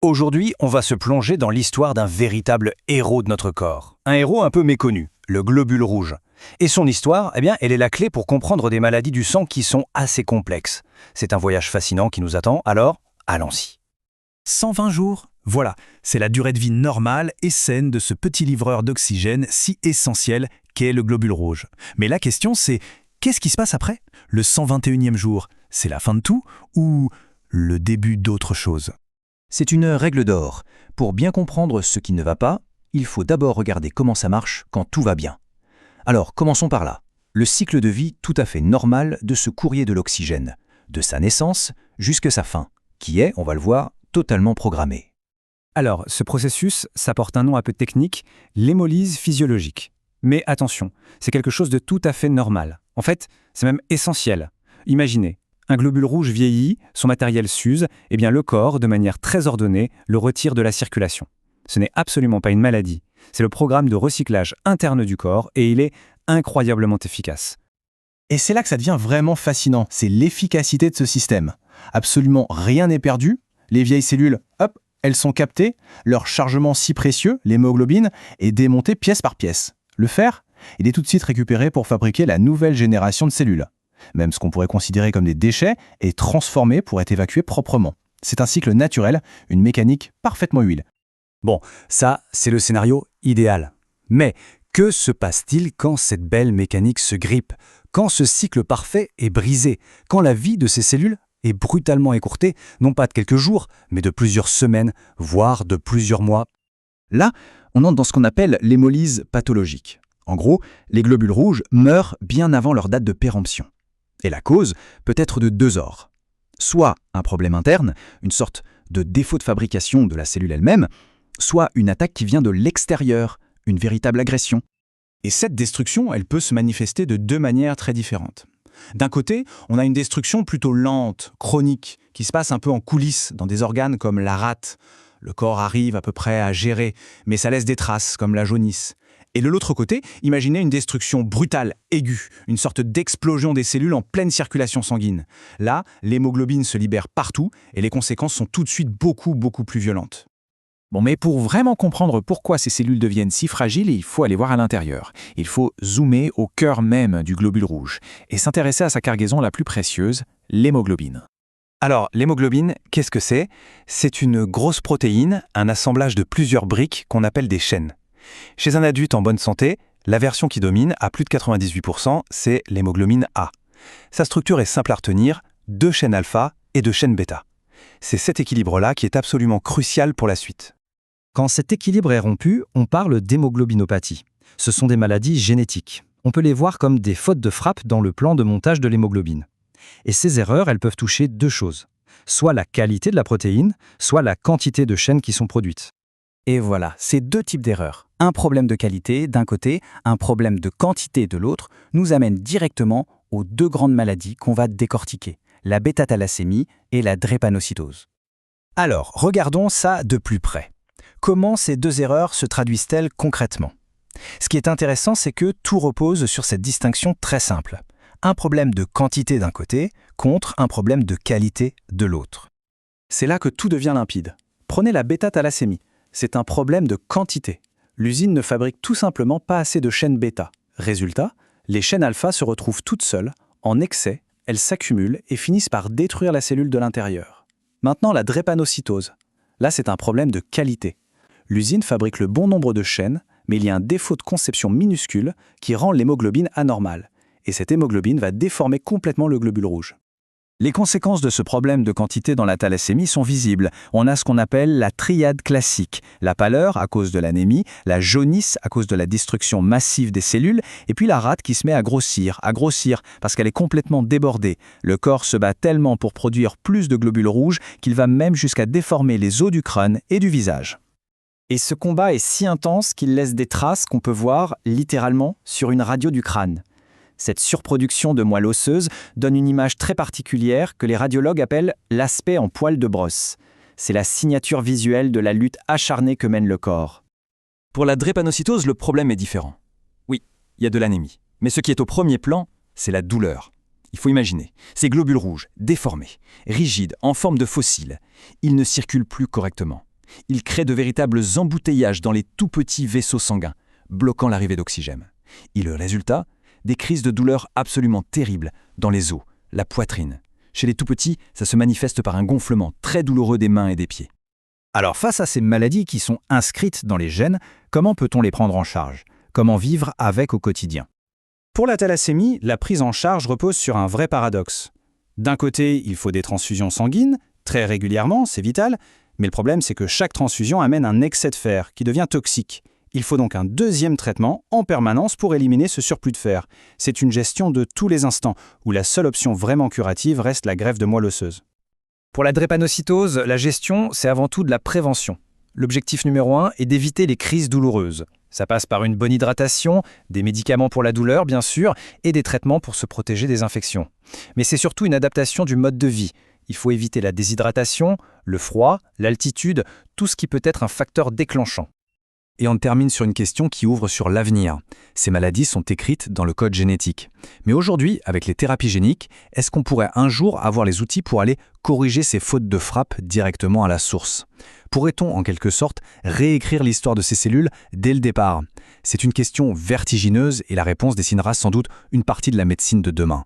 Aujourd'hui, on va se plonger dans l'histoire d'un véritable héros de notre corps. Un héros un peu méconnu, le globule rouge. Et son histoire, elle est la clé pour comprendre des maladies du sang qui sont assez complexes. C'est un voyage fascinant qui nous attend, alors allons-y. 120 jours, voilà, c'est la durée de vie normale et saine de ce petit livreur d'oxygène si essentiel qu'est le globule rouge. Mais la question c'est, qu'est-ce qui se passe après? Le 121e jour, c'est la fin de tout ou le début d'autre chose? C'est une règle d'or. Pour bien comprendre ce qui ne va pas, il faut d'abord regarder comment ça marche quand tout va bien. Alors, commençons par là. Le cycle de vie tout à fait normal de ce courrier de l'oxygène, de sa naissance jusqu'à sa fin, qui est, on va le voir, totalement programmé. Alors, ce processus, ça porte un nom un peu technique, l'hémolyse physiologique. Mais attention, c'est quelque chose de tout à fait normal. En fait, c'est même essentiel. Imaginez, un globule rouge vieillit, son matériel s'use, et bien le corps, de manière très ordonnée, le retire de la circulation. Ce n'est absolument pas une maladie. C'est le programme de recyclage interne du corps et il est incroyablement efficace. Et c'est là que ça devient vraiment fascinant, c'est l'efficacité de ce système. Absolument rien n'est perdu, les vieilles cellules, hop, elles sont captées, leur chargement si précieux, l'hémoglobine, est démonté pièce par pièce. Le fer, il est tout de suite récupéré pour fabriquer la nouvelle génération de cellules. Même ce qu'on pourrait considérer comme des déchets est transformé pour être évacué proprement. C'est un cycle naturel, une mécanique parfaitement huilée. Bon, ça, c'est le scénario idéal. Mais que se passe-t-il quand cette belle mécanique se grippe? Quand ce cycle parfait est brisé? Quand la vie de ces cellules est brutalement écourtée, non pas de quelques jours, mais de plusieurs semaines, voire de plusieurs mois? Là, on entre dans ce qu'on appelle l'hémolyse pathologique. En gros, les globules rouges meurent bien avant leur date de péremption. Et la cause peut être de deux ordres. Soit un problème interne, une sorte de défaut de fabrication de la cellule elle-même, soit une attaque qui vient de l'extérieur, une véritable agression. Et cette destruction, elle peut se manifester de deux manières très différentes. D'un côté, on a une destruction plutôt lente, chronique, qui se passe un peu en coulisses dans des organes comme la rate. Le corps arrive à peu près à gérer, mais ça laisse des traces comme la jaunisse. Et de l'autre côté, imaginez une destruction brutale, aiguë, une sorte d'explosion des cellules en pleine circulation sanguine. Là, l'hémoglobine se libère partout et les conséquences sont tout de suite beaucoup plus violentes. Bon, mais pour vraiment comprendre pourquoi ces cellules deviennent si fragiles, il faut aller voir à l'intérieur. Il faut zoomer au cœur même du globule rouge et s'intéresser à sa cargaison la plus précieuse, l'hémoglobine. Alors, l'hémoglobine, qu'est-ce que c'est? C'est une grosse protéine, un assemblage de plusieurs briques qu'on appelle des chaînes. Chez un adulte en bonne santé, la version qui domine, à plus de 98%, c'est l'hémoglobine A. Sa structure est simple à retenir, 2 chaînes alpha et 2 chaînes bêta. C'est cet équilibre-là qui est absolument crucial pour la suite. Quand cet équilibre est rompu, on parle d'hémoglobinopathie. Ce sont des maladies génétiques. On peut les voir comme des fautes de frappe dans le plan de montage de l'hémoglobine. Et ces erreurs, elles peuvent toucher deux choses. Soit la qualité de la protéine, soit la quantité de chaînes qui sont produites. Et voilà, ces deux types d'erreurs, un problème de qualité d'un côté, un problème de quantité de l'autre, nous amènent directement aux deux grandes maladies qu'on va décortiquer, la bêta-thalassémie et la drépanocytose. Alors, regardons ça de plus près. Comment ces deux erreurs se traduisent-elles concrètement? Ce qui est intéressant, c'est que tout repose sur cette distinction très simple. Un problème de quantité d'un côté contre un problème de qualité de l'autre. C'est là que tout devient limpide. Prenez la bêta-thalassémie. C'est un problème de quantité. L'usine ne fabrique tout simplement pas assez de chaînes bêta. Résultat, les chaînes alpha se retrouvent toutes seules, en excès, elles s'accumulent et finissent par détruire la cellule de l'intérieur. Maintenant, la drépanocytose. Là, c'est un problème de qualité. L'usine fabrique le bon nombre de chaînes, mais il y a un défaut de conception minuscule qui rend l'hémoglobine anormale. Et cette hémoglobine va déformer complètement le globule rouge. Les conséquences de ce problème de quantité dans la thalassémie sont visibles. On a ce qu'on appelle la triade classique. La pâleur à cause de l'anémie, la jaunisse à cause de la destruction massive des cellules, et puis la rate qui se met à grossir parce qu'elle est complètement débordée. Le corps se bat tellement pour produire plus de globules rouges qu'il va même jusqu'à déformer les os du crâne et du visage. Et ce combat est si intense qu'il laisse des traces qu'on peut voir littéralement sur une radio du crâne. Cette surproduction de moelle osseuse donne une image très particulière que les radiologues appellent l'aspect en poil de brosse. C'est la signature visuelle de la lutte acharnée que mène le corps. Pour la drépanocytose, le problème est différent. Oui, il y a de l'anémie. Mais ce qui est au premier plan, c'est la douleur. Il faut imaginer, ces globules rouges, déformés, rigides, en forme de fossiles, ils ne circulent plus correctement. Ils créent de véritables embouteillages dans les tout petits vaisseaux sanguins, bloquant l'arrivée d'oxygène. Et le résultat? Des crises de douleur absolument terribles dans les os, la poitrine. Chez les tout petits, ça se manifeste par un gonflement très douloureux des mains et des pieds. Alors face à ces maladies qui sont inscrites dans les gènes, comment peut-on les prendre en charge? Comment vivre avec au quotidien? Pour la thalassémie, la prise en charge repose sur un vrai paradoxe. D'un côté, il faut des transfusions sanguines, très régulièrement, c'est vital, mais le problème c'est que chaque transfusion amène un excès de fer qui devient toxique. Il faut donc un deuxième traitement en permanence pour éliminer ce surplus de fer. C'est une gestion de tous les instants, où la seule option vraiment curative reste la greffe de moelle osseuse. Pour la drépanocytose, la gestion, c'est avant tout de la prévention. L'objectif numéro 1 est d'éviter les crises douloureuses. Ça passe par une bonne hydratation, des médicaments pour la douleur bien sûr, et des traitements pour se protéger des infections. Mais c'est surtout une adaptation du mode de vie. Il faut éviter la déshydratation, le froid, l'altitude, tout ce qui peut être un facteur déclenchant. Et on termine sur une question qui ouvre sur l'avenir. Ces maladies sont écrites dans le code génétique. Mais aujourd'hui, avec les thérapies géniques, est-ce qu'on pourrait un jour avoir les outils pour aller corriger ces fautes de frappe directement à la source? Pourrait-on, en quelque sorte, réécrire l'histoire de ces cellules dès le départ? C'est une question vertigineuse et la réponse dessinera sans doute une partie de la médecine de demain.